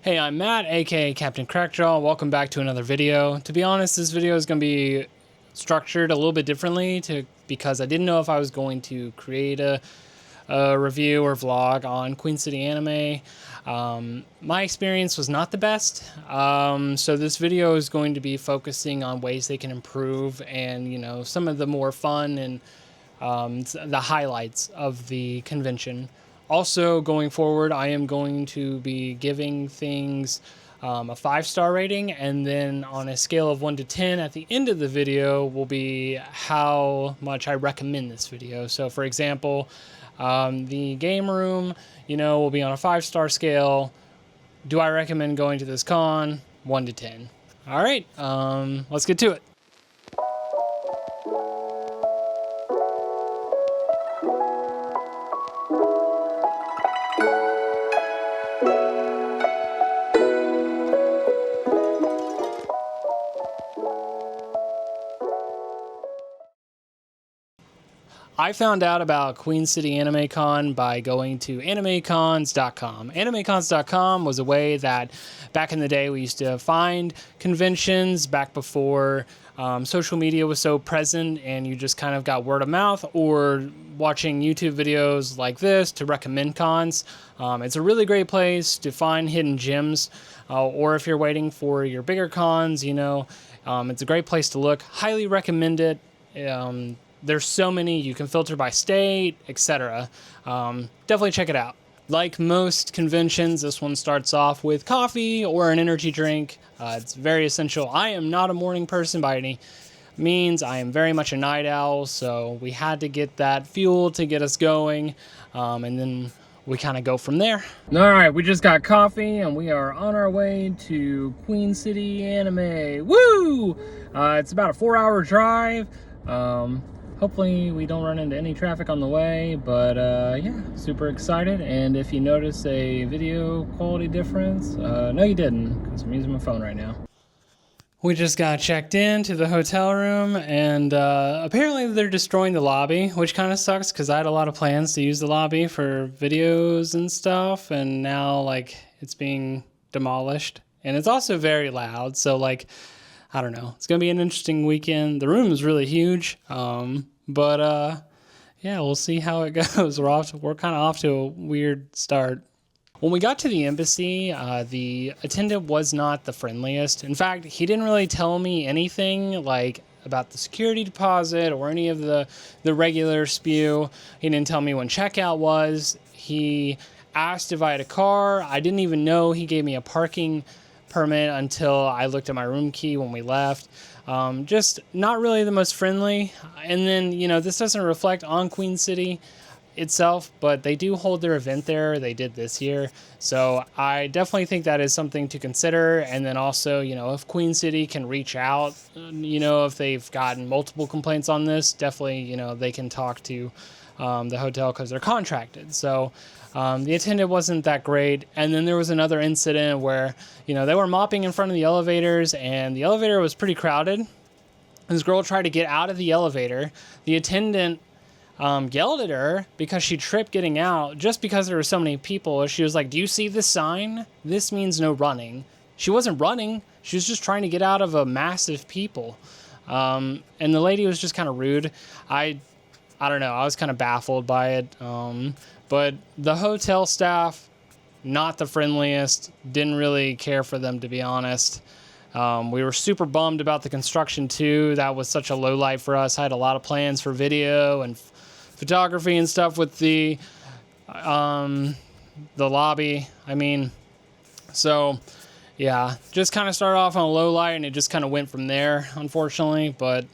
Hey, I'm Matt, aka Captain Crackjaw. Welcome back to another video. To be honest, this video is going to be structured a little bit differently because I didn't know if I was going to create a review or vlog on Queen City Anime. My experience was not the best, so this video is going to be focusing on ways they can improve and, some of the more fun and the highlights of the convention. Also, going forward, I am going to be giving things a 5-star rating, and then on a scale of 1 to 10 at the end of the video will be how much I recommend this video. So, for example, the game room, will be on a 5-star scale. Do I recommend going to this con? 1 to 10. All right, let's get to it. I found out about Queen City Anime Con by going to animecons.com. Animecons.com was a way that back in the day we used to find conventions back before social media was so present, and you just kind of got word of mouth or watching YouTube videos like this to recommend cons. It's a really great place to find hidden gems, or if you're waiting for your bigger cons, it's a great place to look. Highly recommend it. There's so many, you can filter by state, etc. Definitely check it out. Like most conventions, this one starts off with coffee or an energy drink. It's very essential. I am not a morning person by any means. I am very much a night owl, so we had to get that fuel to get us going, and then we kind of go from there. All right, we just got coffee, and we are on our way to Queen City Anime. Woo! It's about a 4-hour drive. Hopefully we don't run into any traffic on the way, but yeah, super excited. And if you notice a video quality difference, no you didn't, because I'm using my phone right now. We just got checked in to the hotel room, and apparently they're destroying the lobby, which kind of sucks because I had a lot of plans to use the lobby for videos and stuff, and now it's being demolished. And it's also very loud, so I don't know. It's going to be an interesting weekend. The room is really huge. But yeah, we'll see how it goes. We're kind of off to a weird start. When we got to the embassy, the attendant was not the friendliest. In fact, he didn't really tell me anything about the security deposit or any of the regular spew. He didn't tell me when checkout was. He asked if I had a car. I didn't even know he gave me a parking permit until I looked at my room key when we left. Just not really the most friendly. And then, this doesn't reflect on Queen City itself, but they do hold their event there. They did this year. So I definitely think that is something to consider. And then also, if Queen City can reach out, if they've gotten multiple complaints on this, definitely, they can talk to the hotel because they're contracted. So the attendant wasn't that great. And then there was another incident where, they were mopping in front of the elevators, and the elevator was pretty crowded. This girl tried to get out of the elevator. The attendant yelled at her because she tripped getting out just because there were so many people. She was like, "Do you see this sign? This means no running." She wasn't running. She was just trying to get out of a massive people. And the lady was just kind of rude. I don't know. I was kind of baffled by it. But the hotel staff, not the friendliest. Didn't really care for them, to be honest. We were super bummed about the construction too. That was such a low light for us. I had a lot of plans for video and photography and stuff with the lobby. So yeah, just kind of started off on a low light, and it just kind of went from there, unfortunately. But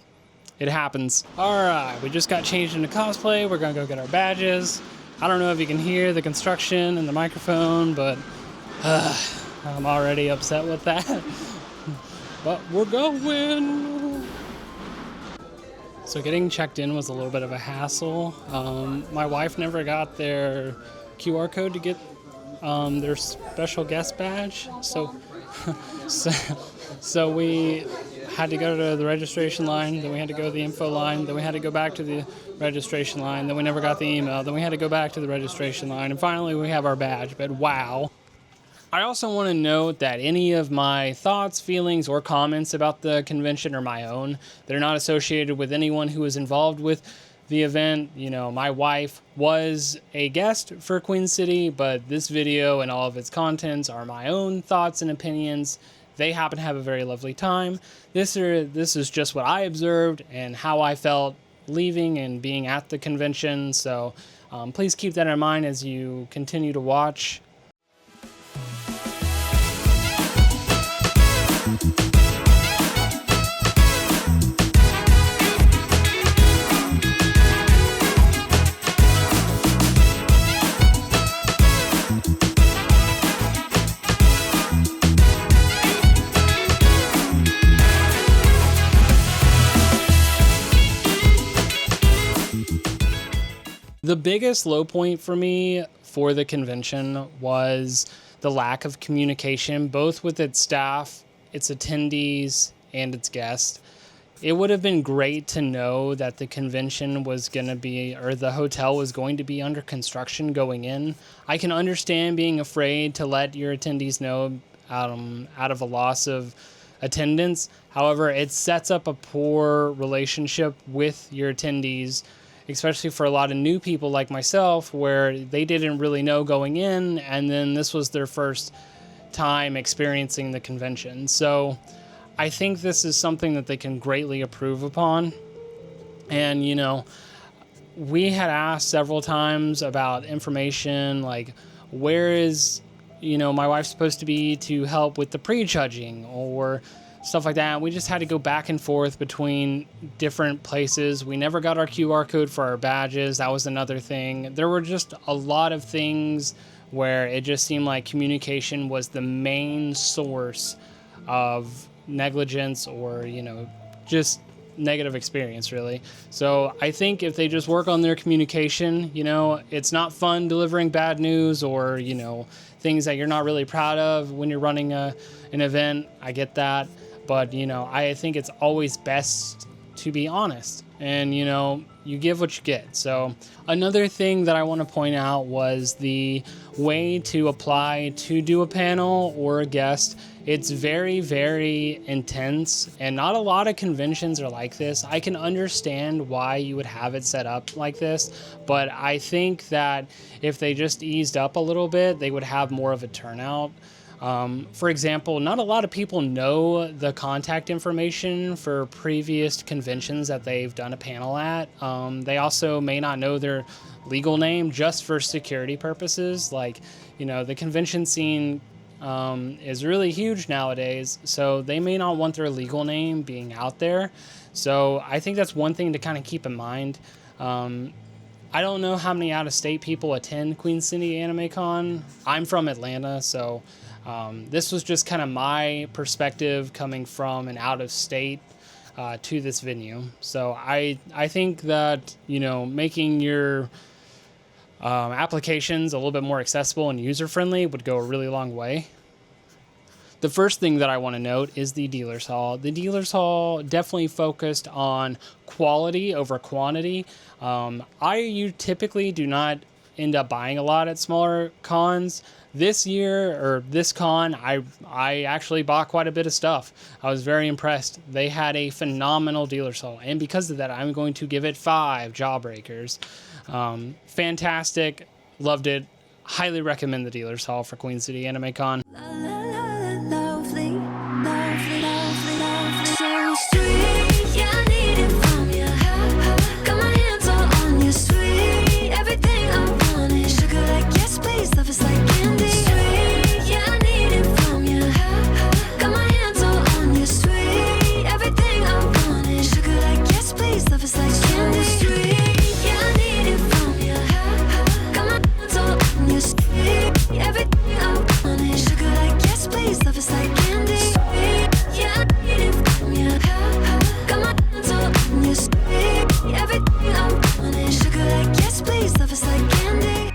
it happens. All right, we just got changed into cosplay. We're gonna go get our badges. I don't know if you can hear the construction and the microphone, but I'm already upset with that. But we're going. So getting checked in was a little bit of a hassle. My wife never got their QR code to get their special guest badge. So we had to go to the registration line, then we had to go to the info line, then we had to go back to the registration line, then we never got the email, then we had to go back to the registration line, and finally we have our badge. But wow. I also want to note that any of my thoughts, feelings, or comments about the convention are my own. They're not associated with anyone who was involved with the event. You know, my wife was a guest for Queen City, but this video and all of its contents are my own thoughts and opinions. They happen to have a very lovely time. This is just what I observed and how I felt leaving and being at the convention. So please keep that in mind as you continue to watch. The biggest low point for me for the convention was the lack of communication, both with its staff, its attendees, and its guests. It would have been great to know that the convention was going to be, or the hotel was going to be under construction going in. I can understand being afraid to let your attendees know out of a loss of attendance. However, it sets up a poor relationship with your attendees, especially for a lot of new people like myself, where they didn't really know going in, and then this was their first time experiencing the convention. So I think this is something that they can greatly improve upon. And, you know, we had asked several times about information, like where is, you know, my wife supposed to be to help with the prejudging or stuff like that. We just had to go back and forth between different places. We never got our QR code for our badges. That was another thing. There were just a lot of things where it just seemed like communication was the main source of negligence or, you know, just negative experience, really. So I think if they just work on their communication, you know, it's not fun delivering bad news or, you know, things that you're not really proud of when you're running an event. I get that. But, you know, I think it's always best to be honest and, you know, you give what you get. So another thing that I want to point out was the way to apply to do a panel or a guest. It's very, very intense, and not a lot of conventions are like this. I can understand why you would have it set up like this, but I think that if they just eased up a little bit, they would have more of a turnout. For example, not a lot of people know the contact information for previous conventions that they've done a panel at. They also may not know their legal name just for security purposes. Like, you know, the convention scene is really huge nowadays, so they may not want their legal name being out there. So I think that's one thing to kind of keep in mind. I don't know how many out-of-state people attend Queen City Anime Con. I'm from Atlanta, so this was just kind of my perspective coming from an out-of-state to this venue. So I think that, you know, making your applications a little bit more accessible and user-friendly would go a really long way. The first thing that I want to note is the dealer's hall. The dealer's hall definitely focused on quality over quantity. You typically do not end up buying a lot at smaller cons. This year, or this con, I actually bought quite a bit of stuff. I was very impressed. They had a phenomenal dealer's hall, and because of that, I'm going to give it 5 Jawbreakers. Fantastic. Loved it. Highly recommend the dealer's hall for Queen City Anime Con. Lovely, lovely, lovely, lovely. So sweet, yeah, I need it from you. Got my hands all on you, sweet. Everything I want is sugar like yes, please. Love is like candy. Sweet, yeah, I need it from you. Got my hands all on you, sweet. Everything I want is sugar like yes, please. Love is like candy. Sweet, yeah, I need it from you. Got my hands all on you, sweet. Everything I want is sugar like yes, please. Love is like candy. Sweet, yeah, I need it from you. Got my hands all on you, sweet. Everything I want is sugar like yes, please. Love is like candy.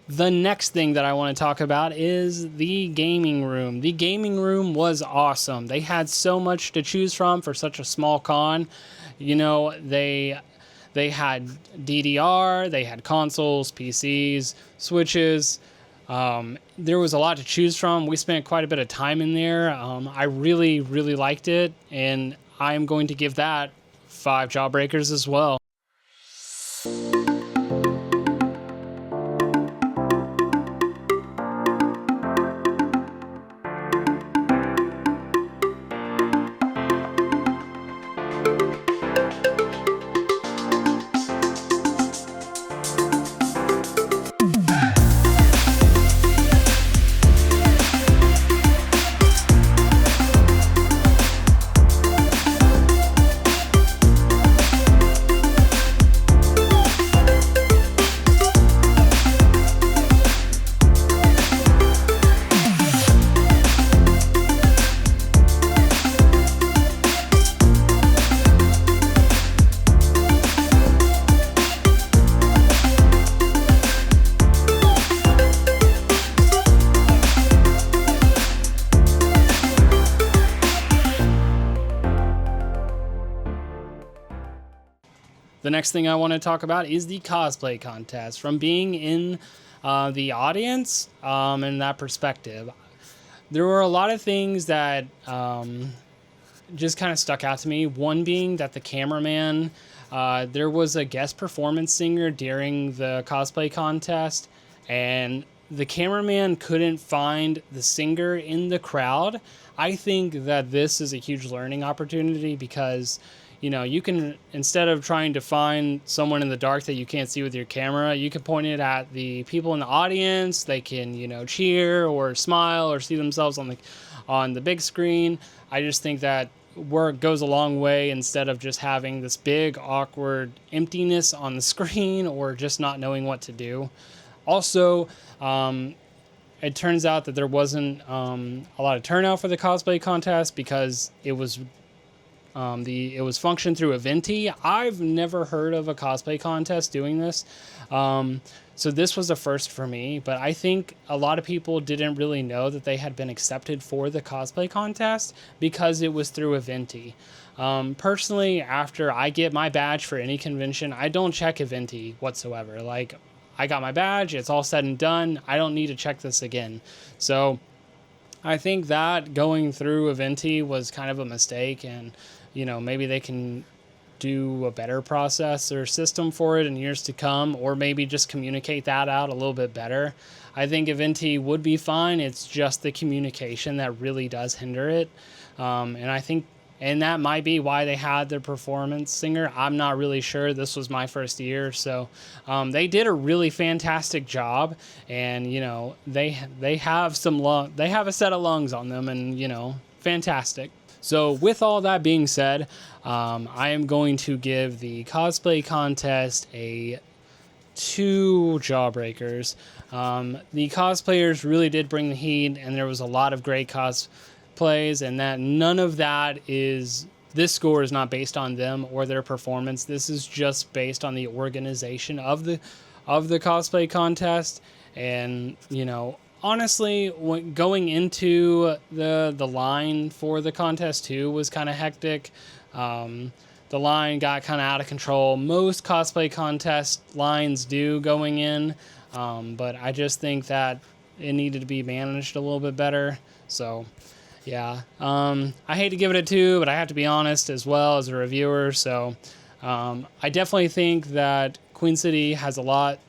The next thing that I want to talk about is the gaming room. The gaming room was awesome. They had so much to choose from for such a small con. You know, they They had DDR, they had consoles, PCs, Switches. There was a lot to choose from. We spent quite a bit of time in there. I really, really liked it, and I'm going to give that 5 Jawbreakers as well. The next thing I want to talk about is the cosplay contest. From being in the audience in that perspective, there were a lot of things that just kind of stuck out to me. One being that the cameraman, there was a guest performance singer during the cosplay contest, and the cameraman couldn't find the singer in the crowd. I think that this is a huge learning opportunity because, you know, you can, instead of trying to find someone in the dark that you can't see with your camera, you can point it at the people in the audience. They can, you know, cheer or smile or see themselves on the big screen. I just think that work goes a long way instead of just having this big awkward emptiness on the screen or just not knowing what to do. Also, it turns out that there wasn't a lot of turnout for the cosplay contest because it was functioned through Eventi. I've never heard of a cosplay contest doing this. So this was a first for me, but I think a lot of people didn't really know that they had been accepted for the cosplay contest because it was through Eventi. Personally, after I get my badge for any convention, I don't check Eventi whatsoever. Like, I got my badge, it's all said and done. I don't need to check this again. So I think that going through Eventi was kind of a mistake, and you know, maybe they can do a better process or system for it in years to come, or maybe just communicate that out a little bit better. I think Eventi would be fine. It's just the communication that really does hinder it. And that might be why they had their performance singer. I'm not really sure. This was my first year, so they did a really fantastic job. And you know, they have a set of lungs on them, and you know, fantastic. So with all that being said, I am going to give the cosplay contest a 2 Jawbreakers. The cosplayers really did bring the heat, and there was a lot of great cosplays, and that none of that is, this score is not based on them or their performance. This is just based on the organization of the cosplay contest. And you know, honestly, going into the line for the contest too was kind of hectic. The line got kind of out of control. Most cosplay contest lines do going in, but I just think that it needed to be managed a little bit better. So yeah, I hate to give it a 2, but I have to be honest as well as a reviewer. So I definitely think that Queen City has a lot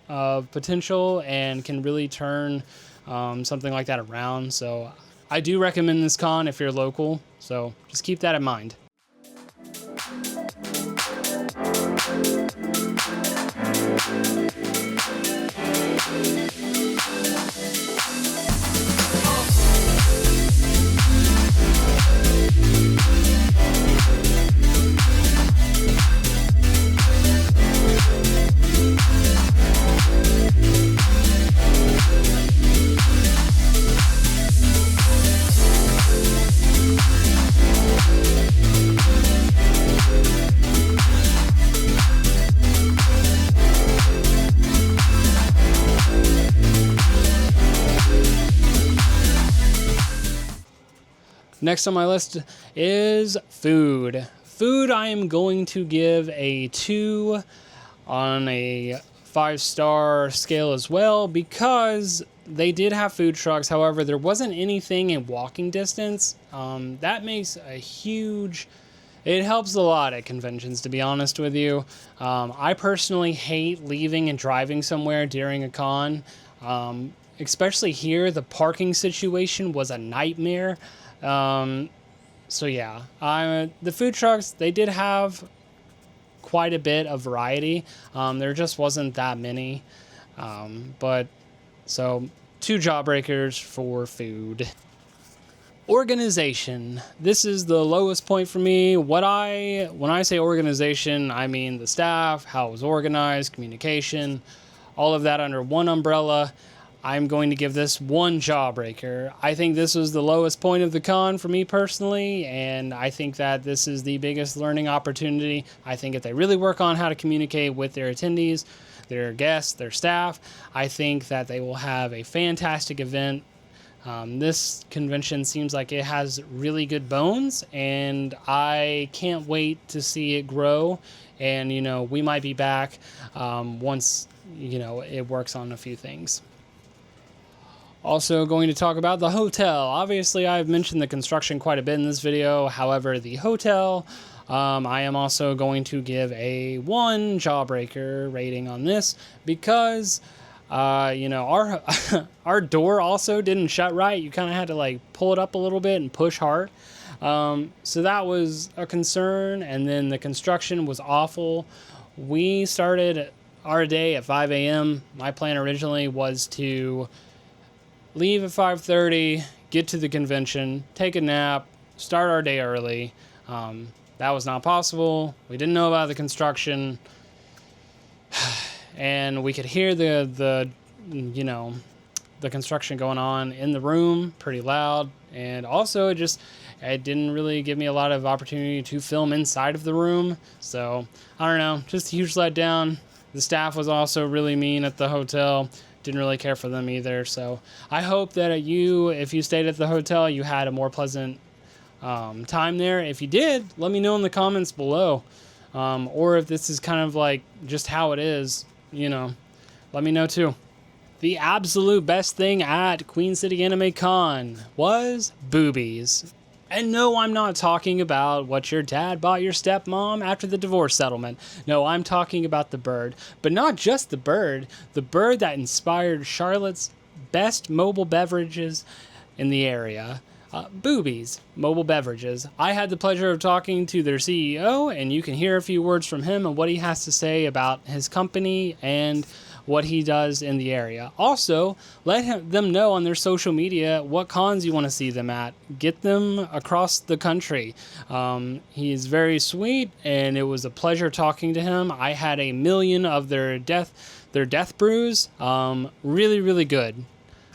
of potential and can really turn something like that around. So I do recommend this con if you're local. So just keep that in mind. Next on my list is food. Food, I am going to give a 2 on a 5-star scale as well, because they did have food trucks. However, there wasn't anything in walking distance. That makes a huge... It helps a lot at conventions, to be honest with you. I personally hate leaving and driving somewhere during a con. Especially here, the parking situation was a nightmare. So yeah, the food trucks, they did have quite a bit of variety. There just wasn't that many. But so 2 jawbreakers for food. Organization. This is the lowest point for me. When I say organization, I mean the staff, how it was organized, communication, all of that under one umbrella. I'm going to give this 1 jawbreaker. I think this was the lowest point of the con for me personally, and I think that this is the biggest learning opportunity. I think if they really work on how to communicate with their attendees, their guests, their staff, I think that they will have a fantastic event. This convention seems like it has really good bones, and I can't wait to see it grow. And, we might be back once, it works on a few things. Also going to talk about the hotel. Obviously, I've mentioned the construction quite a bit in this video. However, the hotel, I am also going to give a 1 jawbreaker rating on this because, our door also didn't shut right. You kind of had to pull it up a little bit and push hard. So that was a concern. And then the construction was awful. We started our day at 5 a.m. My plan originally was to leave at 5:30, get to the convention, take a nap, start our day early. That was not possible. We didn't know about the construction, and we could hear the construction going on in the room pretty loud. And also it didn't really give me a lot of opportunity to film inside of the room. So I don't know, just a huge letdown. The staff was also really mean at the hotel. Didn't really care for them either. So I hope that if you stayed at the hotel, you had a more pleasant time there. If you did, let me know in the comments below. Or if this is kind of just how it is, let me know too. The absolute best thing at Queen City Anime Con was boobies. And no, I'm not talking about what your dad bought your stepmom after the divorce settlement. No, I'm talking about the bird. But not just the bird that inspired Charlotte's best mobile beverages in the area. Boobies, mobile beverages. I had the pleasure of talking to their CEO, and you can hear a few words from him and what he has to say about his company and what he does in the area. Also, let them know on their social media what cons you want to see them at. Get them across the country. He is very sweet, and it was a pleasure talking to him. I had a million of their death brews. Really, really good.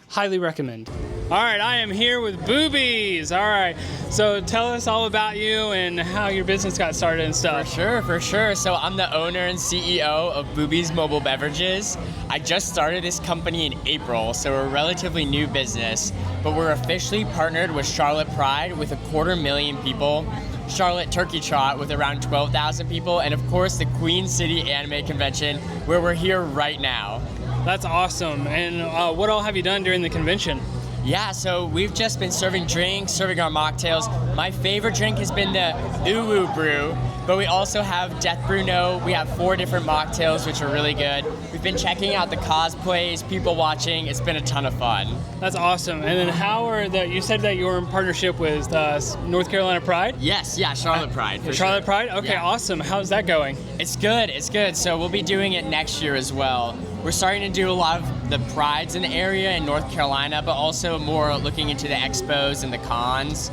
Highly recommend. All right, I am here with Boobies. All right, so tell us all about you and how your business got started and stuff. For sure. So I'm the owner and CEO of Boobies Mobile Beverages. I just started this company in April, so we're a relatively new business, but we're officially partnered with Charlotte Pride with 250,000 people, Charlotte Turkey Trot with around 12,000 people, and of course the Queen City Anime Convention, where we're here right now. That's awesome. And what all have you done during the convention? Yeah, so we've just been serving drinks, serving our mocktails. My favorite drink has been the Uwu Brew, but we also have Death Brew No. We have 4 different mocktails, which are really good. We've been checking out the cosplays, people watching. It's been a ton of fun. That's awesome. And then you said that you were in partnership with North Carolina Pride? Yes, yeah, Charlotte Pride. Charlotte Pride? Okay, yeah. Awesome. How's that going? It's good. So we'll be doing it next year as well. We're starting to do a lot of the prides in the area in North Carolina, but also more looking into the expos and the cons.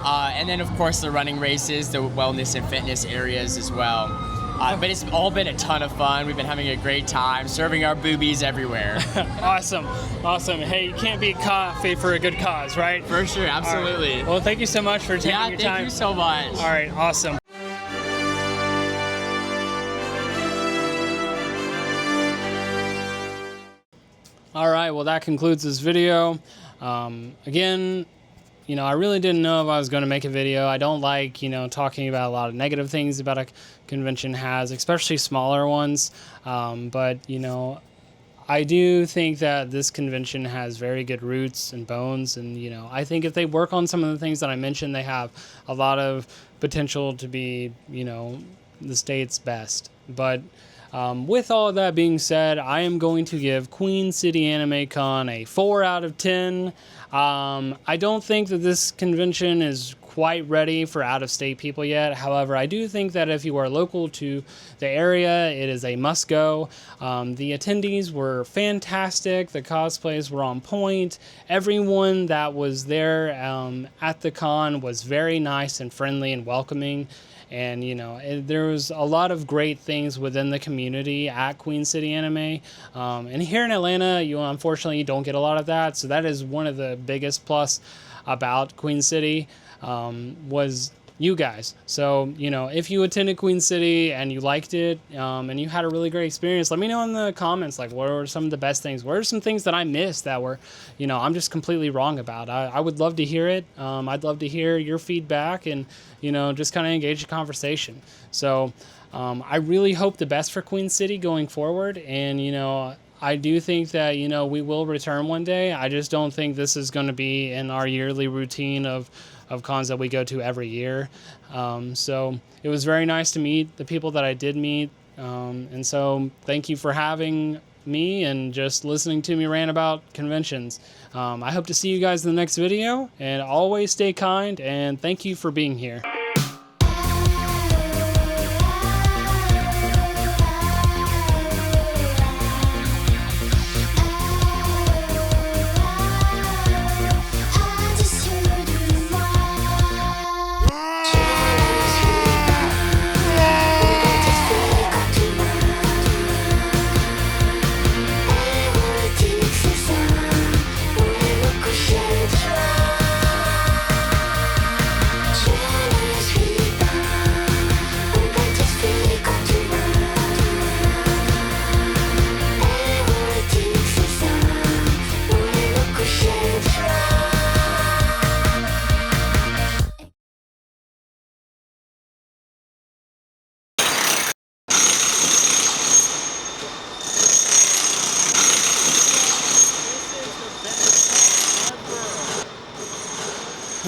And then, of course, the running races, the wellness and fitness areas as well. But it's all been a ton of fun. We've been having a great time, serving our boobies everywhere. Awesome. Hey, you can't beat coffee for a good cause, right? For sure, absolutely. Right. Well, thank you so much for taking your time. Yeah, thank you so much. All right, awesome. All right, well, that concludes this video. Again, I really didn't know if I was going to make a video. I don't like, talking about a lot of negative things about a convention has, especially smaller ones. But I do think that this convention has very good roots and bones, and I think if they work on some of the things that I mentioned, they have a lot of potential to be, the state's best. But with all of that being said, I am going to give Queen City Anime Con a 4 out of 10. I don't think that this convention is quite ready for out-of-state people yet. However, I do think that if you are local to the area, it is a must-go. The attendees were fantastic. The cosplays were on point. Everyone that was there at the con was very nice and friendly and welcoming. And, there was a lot of great things within the community at Queen City Anime. And here in Atlanta, unfortunately, you don't get a lot of that. So that is one of the biggest plus about Queen City, was you guys. So, if you attended Queen City and you liked it, and you had a really great experience, let me know in the comments, like, what are some of the best things? What are some things that I missed that were, I'm just completely wrong about? I would love to hear it. I'd love to hear your feedback and, just kind of engage the conversation. So, I really hope the best for Queen City going forward. And, I do think that, we will return one day. I just don't think this is going to be in our yearly routine of cons that we go to every year. So it was very nice to meet the people that I did meet. And so thank you for having me and just listening to me rant about conventions. I hope to see you guys in the next video, and always stay kind, and thank you for being here.